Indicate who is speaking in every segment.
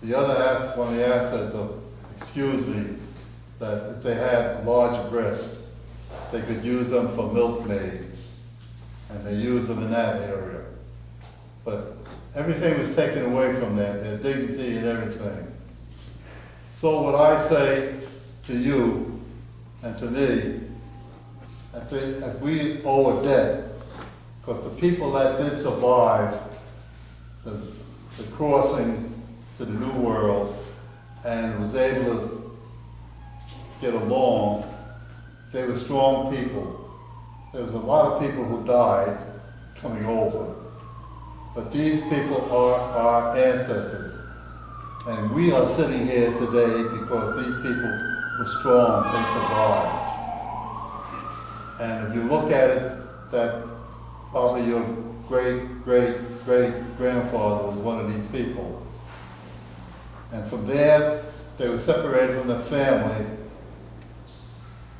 Speaker 1: The other, one of the assets of, excuse me, that if they had large breasts, they could use them for milkmaids, and they use them in that area. But everything was taken away from them, their dignity and everything. So what I say to you and to me, I think that we owe a debt, because the people that did survive the crossing to the New World and was able to get along, they were strong people. There was a lot of people who died coming over, but these people are our ancestors. And we are sitting here today because these people were strong, they survived. And if you look at it, that probably your great-great-great-grandfather was one of these people. And from there, they were separated from the family.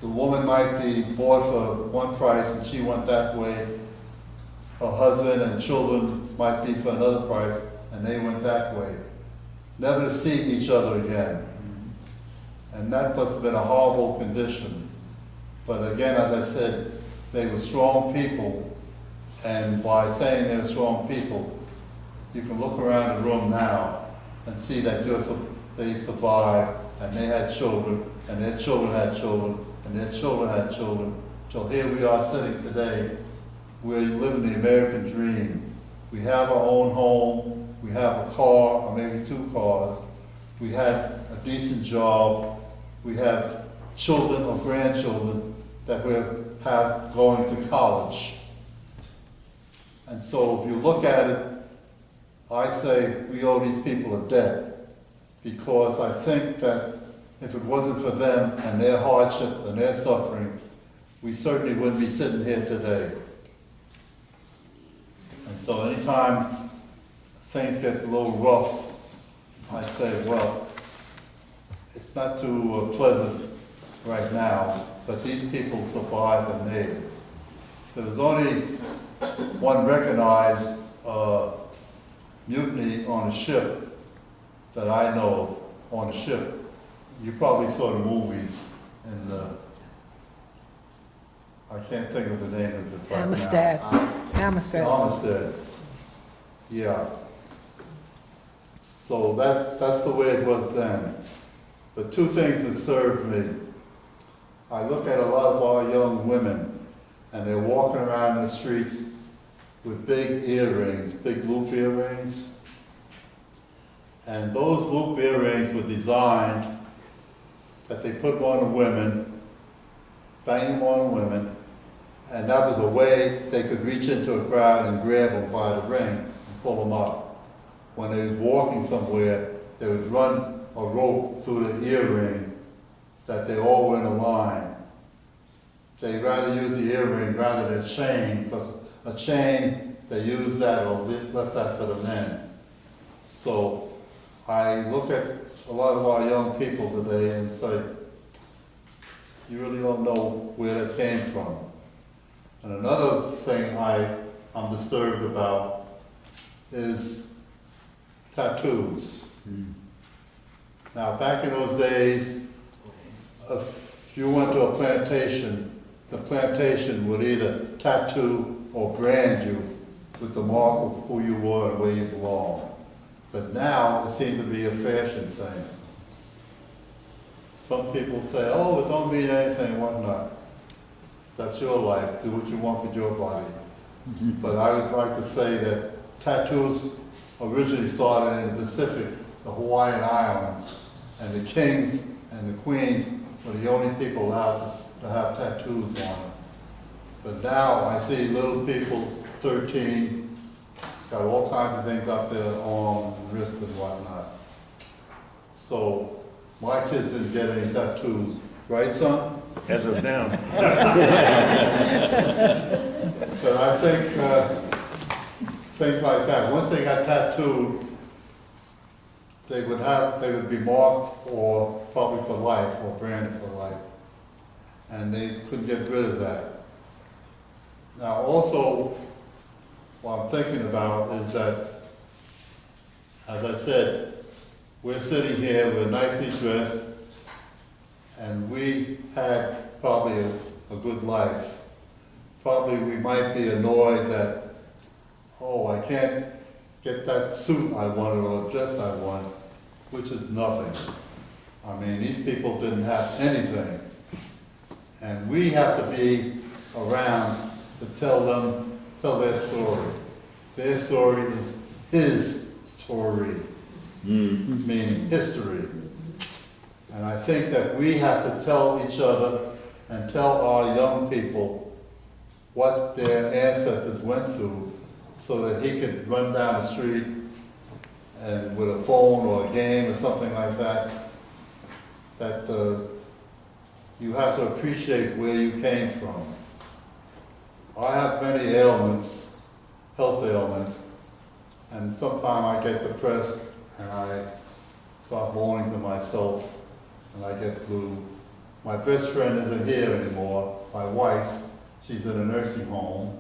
Speaker 1: The woman might be bought for one price and she went that way. Her husband and children might be for another price and they went that way. Never to see each other again. And that must have been a horrible condition. But again, as I said, they were strong people. And by saying they were strong people, you can look around the room now and see that they survived, and they had children, and their children had children, and their children had children. So here we are sitting today, we're living the American dream. We have our own home, we have a car, or maybe 2 cars, we had a decent job, we have children or grandchildren that we have going to college. And so if you look at it, I say we owe these people a debt, because I think that if it wasn't for them and their hardship and their suffering, we certainly wouldn't be sitting here today. And so anytime things get a little rough, I say, well, it's not too pleasant right now, but these people survived and made it. There was only one recognized mutiny on a ship that I know of, on a ship. You probably saw the movies, and I can't think of the name of it right
Speaker 2: Amistad. Amistad.
Speaker 1: Amistad. Yeah. So that's the way it was then. But 2 things disturbed me. I look at a lot of our young women, and they're walking around the streets with big earrings, big loop earrings. And those loop earrings were designed that they put on the women, bang them on the women, and that was a way they could reach into a crowd and grab them by the ring and pull them up. When they was walking somewhere, they would run a rope through the earring that they all were in a line. They rather use the earring rather than a chain, because a chain, they use that or left that for the men. So I look at a lot of our young people today and say, you really don't know where that came from. And another thing I'm disturbed about is tattoos. Now, back in those days, if you went to a plantation, the plantation would either tattoo or brand you with the mark of who you were and where you belong. But now it seems to be a fashion thing. Some people say, oh, it don't mean anything, whatnot. That's your life, do what you want with your body. But I would like to say that tattoos originally started in the Pacific, the Hawaiian Islands, and the kings and the queens were the only people allowed to have tattoos on them. But now I see little people, 13, got all kinds of things up there on wrist and whatnot. So my kids didn't get any tattoos, right, son?
Speaker 3: As of now.
Speaker 1: But I think things like that, once they got tattooed, they would be marked or probably for life or branded for life. And they couldn't get rid of that. Now also, what I'm thinking about is that, as I said, we're sitting here, we're nicely dressed, and we had probably a good life. Probably we might be annoyed that, oh, I can't get that suit I wanted or dress I want, which is nothing. I mean, these people didn't have anything. And we have to be around to tell their story. Their story is his story, meaning history. And I think that we have to tell each other and tell our young people what their ancestors went through so that he could run down the street and with a phone or a game or something like that, you have to appreciate where you came from. I have many ailments, health ailments, and sometimes I get depressed and I start mourning to myself and I get blue. My best friend isn't here anymore, my wife, she's in a nursing home.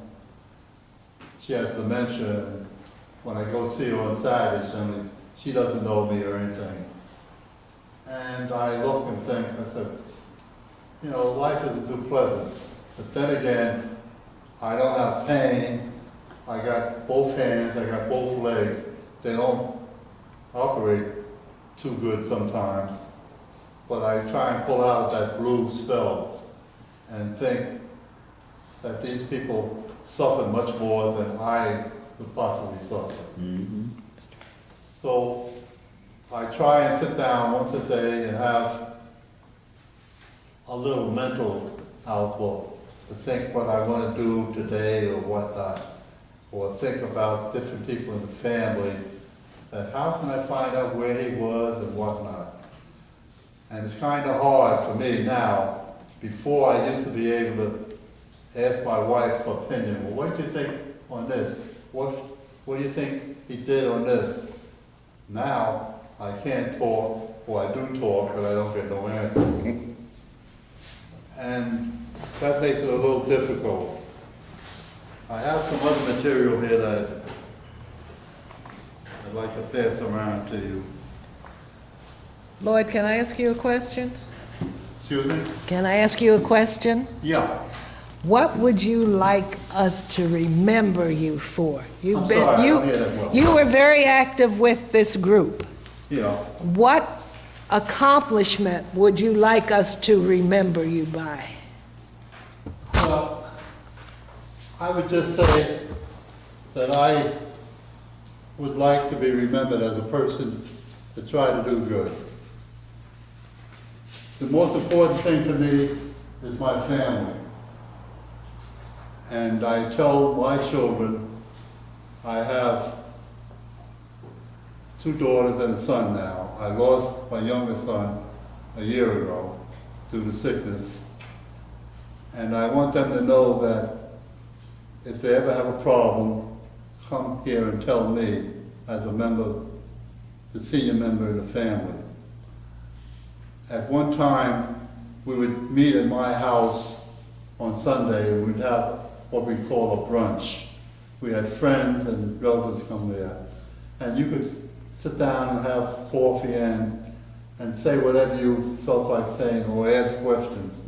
Speaker 1: She has dementia, and when I go see her on Saturdays, generally, she doesn't know me or anything. And I look and think, I said, you know, life isn't too pleasant. But then again, I don't have pain. I got both hands, I got both legs. They don't operate too good sometimes. But I try and pull out that blue spell and think that these people suffer much more than I would possibly suffer. So I try and sit down once a day and have a little mental outlook to think what I want to do today or whatnot, or think about different people in the family, that how can I find out where he was and whatnot. And it's kind of hard for me now. Before I used to be able to ask my wife's opinion. Well, what do you think on this? What do you think he did on this? Now, I can't talk, or I do talk, but I don't get no answers. And that makes it a little difficult. I have some other material here that I'd like to pass around to you.
Speaker 2: Lloyd, can I ask you a question?
Speaker 1: Excuse me?
Speaker 2: Can I ask you a question?
Speaker 1: Yeah.
Speaker 2: What would you like us to remember you for?
Speaker 1: I'm sorry, I don't hear that well.
Speaker 2: You were very active with this group.
Speaker 1: Yeah.
Speaker 2: What accomplishment would you like us to remember you by?
Speaker 1: Well, I would just say that I would like to be remembered as a person that tried to do good. The most important thing to me is my family. And I tell my children, I have 2 daughters and a son now. I lost my youngest son a year ago due to sickness. And I want them to know that if they ever have a problem, come here and tell me as a member, the senior member of the family. At one time, we would meet at my house on Sunday and we'd have what we call a brunch. We had friends and relatives come there. And you could sit down and have coffee and say whatever you felt like saying or ask questions.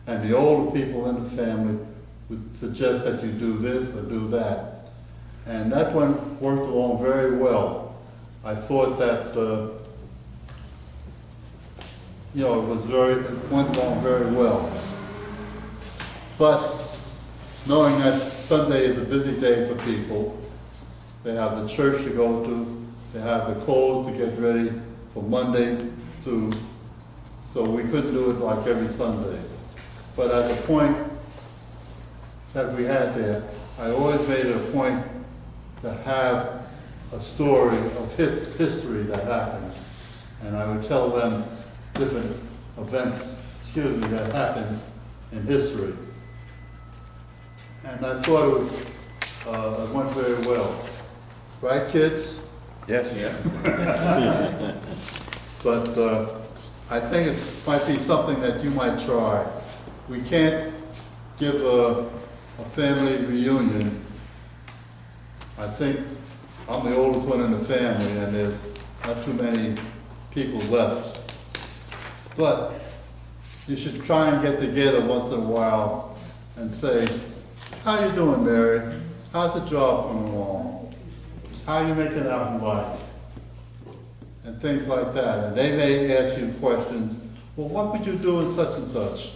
Speaker 1: And the older people in the family would suggest that you do this or do that. And that one worked along very well. I thought that, it went along very well. But knowing that Sunday is a busy day for people, they have the church to go to, they have the clothes to get ready for Monday to, so we couldn't do it like every Sunday. But at the point that we had there, I always made it a point to have a story of history that happened. And I would tell them different events, that happened in history. And I thought it went very well. Right, kids?
Speaker 3: Yes. Yeah.
Speaker 1: But I think it might be something that you might try. We can't give a family reunion. I think I'm the oldest one in the family, and there's not too many people left. But you should try and get together once in a while and say, how you doing, Mary? How's the job coming along? How you making out in life? And things like that. And they may ask you questions, well, what would you do in such and such?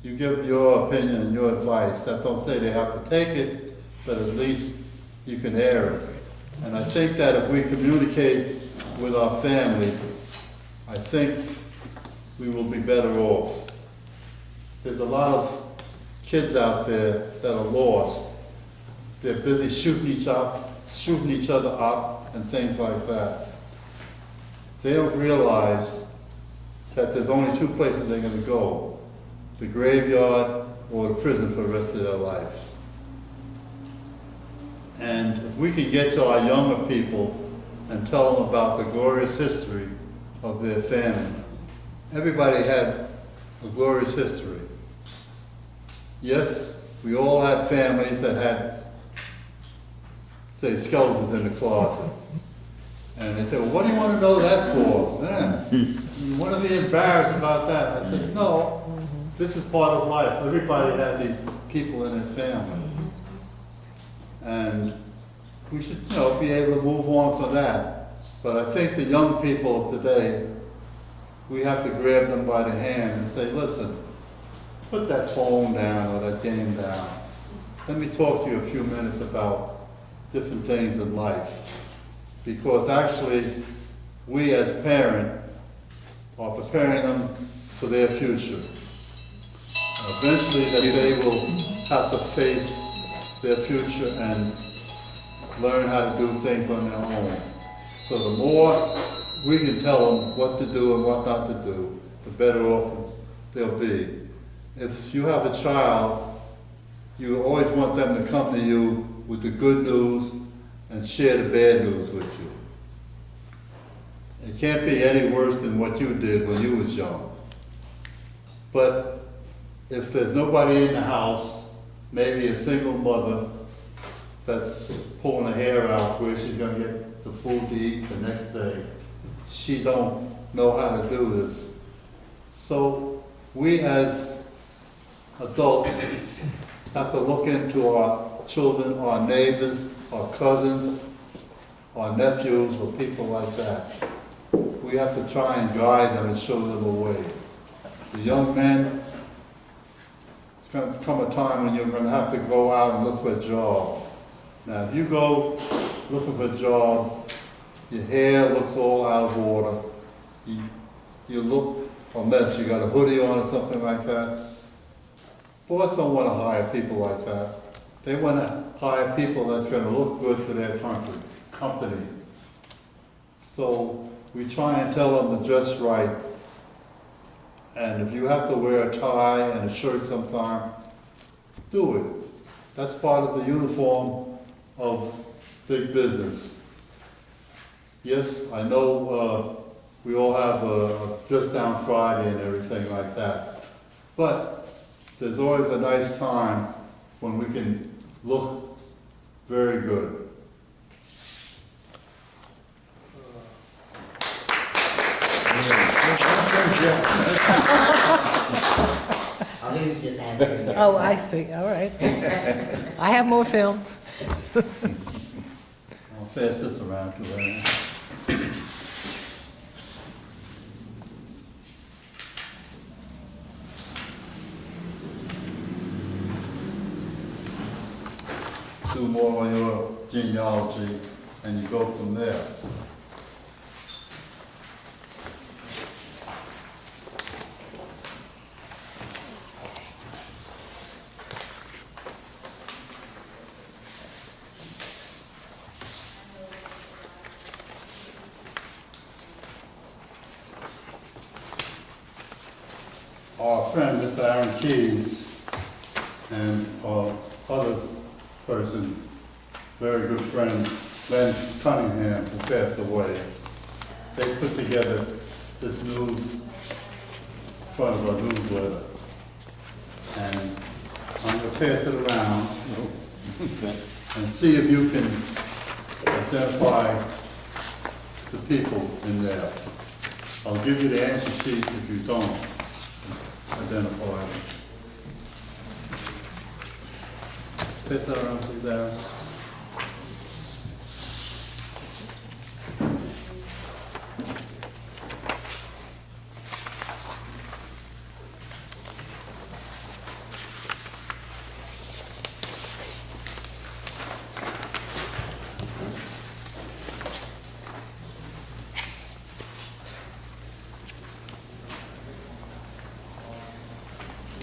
Speaker 1: You give your opinion and your advice. That don't say they have to take it, but at least you can air it. And I think that if we communicate with our family, I think we will be better off. There's a lot of kids out there that are lost. They're busy shooting each other up and things like that. They don't realize that there's only two places they're gonna go, the graveyard or the prison for the rest of their life. And if we can get to our younger people and tell them about the glorious history of their family. Everybody had a glorious history. Yes, we all had families that had, say, skeletons in the closet. And they said, well, what do you want to know that for? Man, you want to be embarrassed about that? I said, no, this is part of life. Everybody had these people in their family. And we should, be able to move on from that. But I think the young people of today, we have to grab them by the hand and say, listen, put that phone down or that game down. Let me talk to you a few minutes about different things in life. Because actually, we as parents are preparing them for their future. Eventually, that they will have to face their future and learn how to do things on their own. So the more we can tell them what to do and what not to do, the better off they'll be. If you have a child, you always want them to come to you with the good news and share the bad news with you. It can't be any worse than what you did when you was young. But if there's nobody in the house, maybe a single mother that's pulling her hair out where she's gonna get the food to eat the next day, she don't know how to do this. So we as adults have to look into our children, our neighbors, our cousins, our nephews, or people like that. We have to try and guide them and show them a way. The young men, it's going to come a time when you're going to have to go out and look for a job. Now, if you go looking for a job, your hair looks all out of order, you look a mess, you got a hoodie on or something like that. Boys don't want to hire people like that. They want to hire people that's going to look good for their company. So we try and tell them to dress right. And if you have to wear a tie and a shirt sometime, do it. That's part of the uniform of big business. Yes, I know we all have a dress down Friday and everything like that. But there's always a nice time when we can look very good.
Speaker 3: Oh, he was just asking.
Speaker 2: Oh, I see, all right. I have more film.
Speaker 1: I'll pass this around to her. Do more on your genealogy and you go from there. Our friend, Mr. Aaron Keyes, and our other person, very good friend, Len Cunningham, who passed away, they put together this front of our newsletter. And I'm going to pass it around and see if you can identify the people in there. I'll give you the answer sheet if you don't identify them. Pass that around, please, Aaron.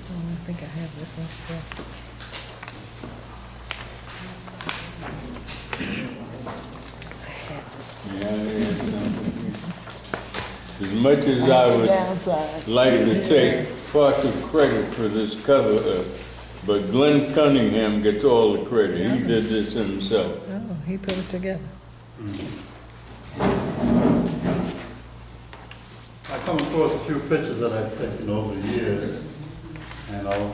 Speaker 2: I think I have this one.
Speaker 4: As much as I would
Speaker 2: Downside.
Speaker 4: like to take partial credit for this cover up, but Glenn Cunningham gets all the credit. He did this himself.
Speaker 2: Oh, he put it together.
Speaker 1: I come across a few pictures that I've taken over the years, and I'll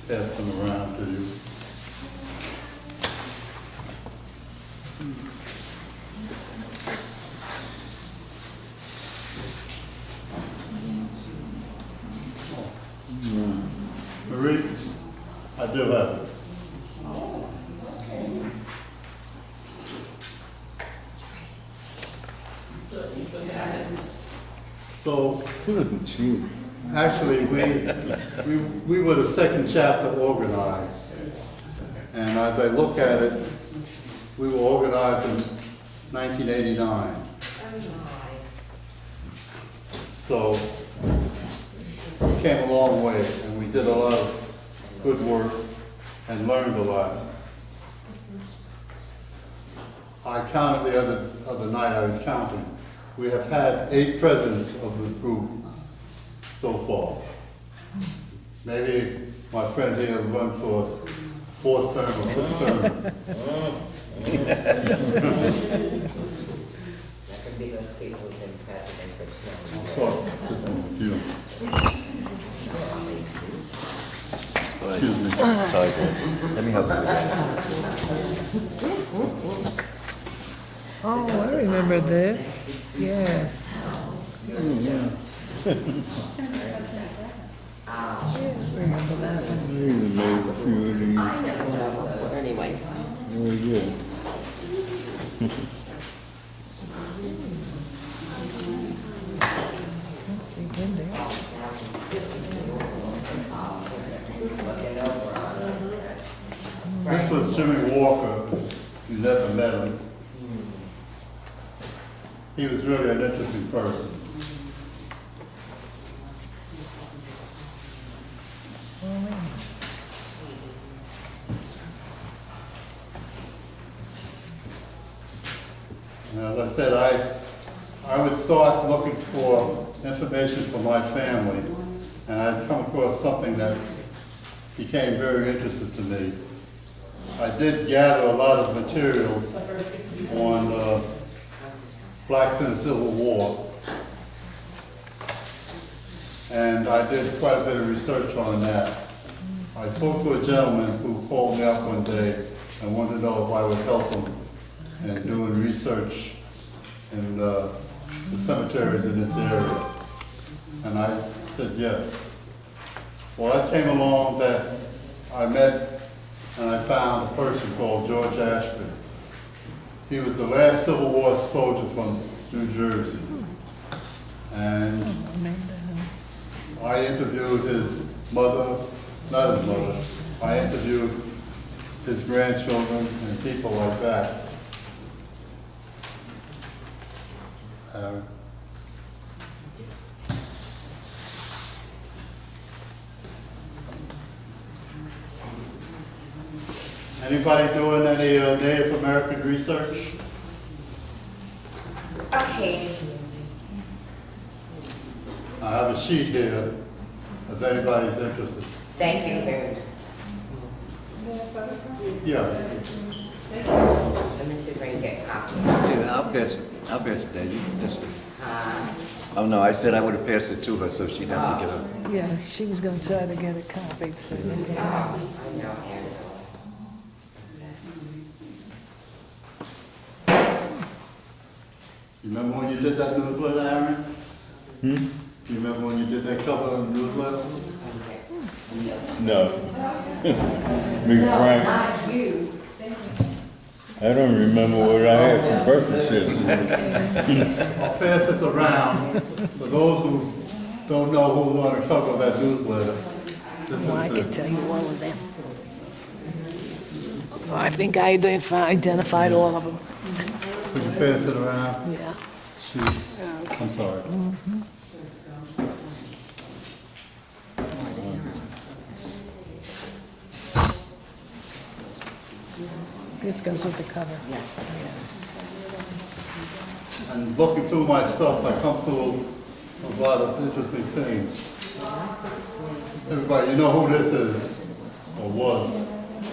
Speaker 1: pass them around to you. Marie, I do have it. So,
Speaker 4: Couldn't you?
Speaker 1: actually, we were the second chapter organized. And as I look at it, we were organized in 1989. So, we came a long way, and we did a lot of good work and learned a lot. I counted the other night, I was counting. We have had 8 presidents of the group so far. Maybe my friend here will run for 4th term or 5th term.
Speaker 3: That could be those people who've been president for 20 years.
Speaker 1: So, this one's you. Excuse me.
Speaker 5: Sorry, let me help you with that.
Speaker 2: Oh, I remember this. Yes. Remember that one.
Speaker 4: He made a few of these.
Speaker 3: Anyway.
Speaker 4: Very good.
Speaker 2: Let's see, in there.
Speaker 1: This was Jimmy Walker. You never met him. He was really an interesting person. And as I said, I would start looking for information for my family, and I'd come across something that became very interesting to me. I did gather a lot of material on blacks in the Civil War, and I did quite a bit of research on that. I spoke to a gentleman who called me up one day and wanted to know if I would help him in doing research in the cemeteries in this area. And I said yes. Well, that came along that I met and I found a person called George Ashby. He was the last Civil War soldier from New Jersey. And I interviewed his mother, not his mother, I interviewed his grandchildren and people like that. Anybody doing any Native American research?
Speaker 6: Okay,
Speaker 1: I have a sheet here if anybody's interested.
Speaker 6: thank you very much.
Speaker 1: Yeah,
Speaker 3: Let me see if I can get copies.
Speaker 5: Yeah, I'll pass it there, you can just,
Speaker 3: Uh,
Speaker 5: oh no, I said I would have passed it to her so she'd have to get up.
Speaker 2: Yeah, she was gonna try to get it copied, so then we have it.
Speaker 3: I know, Angela.
Speaker 1: You remember when you did that newsletter, Aaron?
Speaker 4: Hmm?
Speaker 1: Do you remember when you did that cover of the newsletter?
Speaker 4: No. Be frank,
Speaker 6: Not you.
Speaker 4: I don't remember what I had for purposes.
Speaker 1: I'll pass this around for those who don't know who's on the cover of that newsletter. This
Speaker 2: Well, I
Speaker 1: is
Speaker 2: can
Speaker 1: the,
Speaker 2: tell you all of them. I think I identified all of them,
Speaker 1: could you pass it around?
Speaker 2: yeah.
Speaker 1: Sheets. I'm sorry.
Speaker 2: This goes with the cover.
Speaker 6: Yes.
Speaker 1: And looking through my stuff, I come through a lot of interesting things. Everybody, you know who this is, or was?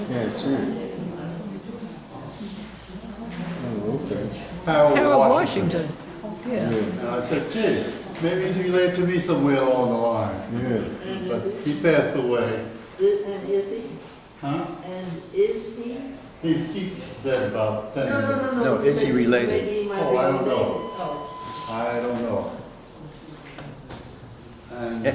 Speaker 4: Yeah, it's here. Oh, okay.
Speaker 2: Harold Washington, yeah.
Speaker 1: And I said, gee, maybe he's related to me somewhere along the line.
Speaker 4: Yeah.
Speaker 1: But he passed away.
Speaker 7: And is he?
Speaker 1: Huh?
Speaker 7: And is he?
Speaker 1: He's dead about 10
Speaker 7: No,
Speaker 1: years.
Speaker 7: no, no, no.
Speaker 5: No, is he related?
Speaker 7: Maybe he might
Speaker 1: Oh,
Speaker 7: be
Speaker 1: I don't
Speaker 7: related.
Speaker 1: know.
Speaker 7: Oh.
Speaker 1: I don't know. And